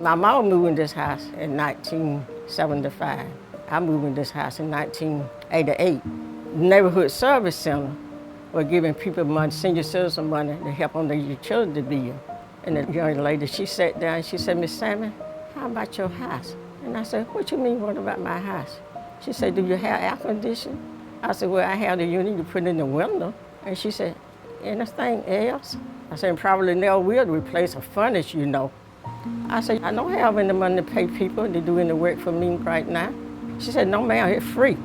My mom moved in this house in 1975. I moved in this house in 1988. Neighborhood Service Center were giving people money, senior citizen money, to help on their utility bill. And the young lady, she sat down and she said, Miss Salmon, how about your house? And I said, what you mean, what about my house? She said, do you have air conditioning? I said, well, I have the unit you put in the window. And she said, anything else? I said, probably never will to replace a furnace, you know. I said, I don't have any money to pay people to do any work for me right now. She said, no, ma'am, it's free.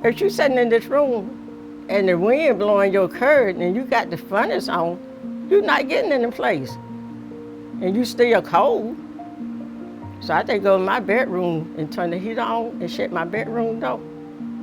If you're sitting in this room and the wind blowing your curtain and you got the furnace on, you're not getting in the place. And you still cold. So I just go in my bedroom and turn the heat on and shut my bedroom door.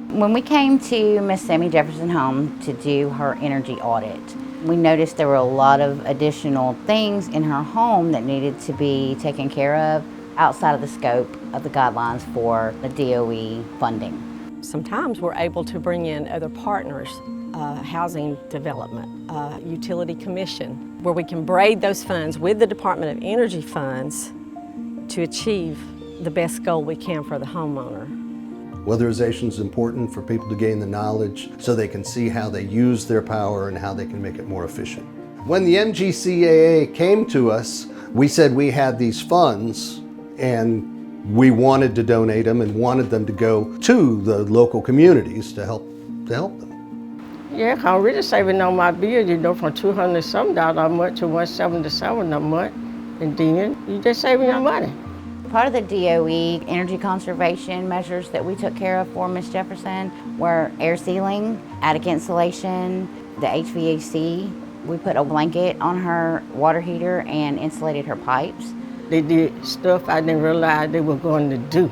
When we came to Miss Sammy Jefferson's home to do her energy audit, we noticed there were a lot of additional things in her home that needed to be taken care of outside of the scope of the guidelines for the DOE funding. Sometimes we're able to bring in other partners, housing development, utility commission, where we can braid those funds with the Department of Energy funds to achieve the best goal we can for the homeowner. Weatherization is important for people to gain the knowledge so they can see how they use their power and how they can make it more efficient. When the MGCAA came to us, we said we had these funds and we wanted to donate them and wanted them to go to the local communities to help them. Yeah, I'm really saving on my bill, you know, from $200-something a month to $177 a month. And then you just saving your money. Part of the DOE energy conservation measures that we took care of for Miss Jefferson were air sealing, attic insulation, the HVAC. We put a blanket on her water heater and insulated her pipes. They did stuff I didn't realize they were going to do.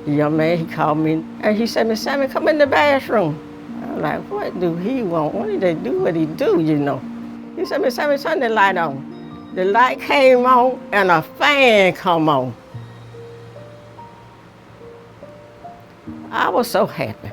The young man, he called me and he said, Miss Sammy, come in the bathroom. I'm like, what do he want? Why did they do what he do, you know? He said, Miss Sammy, turn the light on. The light came on and a fan come on. I was so happy.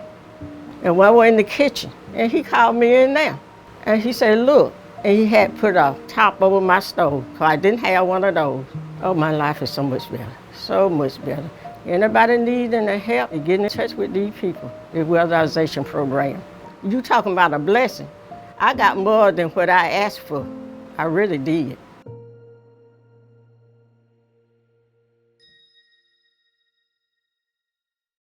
And when we were in the kitchen, and he called me in there. And he said, look, and he had put a top over my stove, because I didn't have one of those. Oh, my life is so much better, so much better. Anybody need any help, get in touch with these people, the Weatherization Program. You talking about a blessing. I got more than what I asked for. I really did.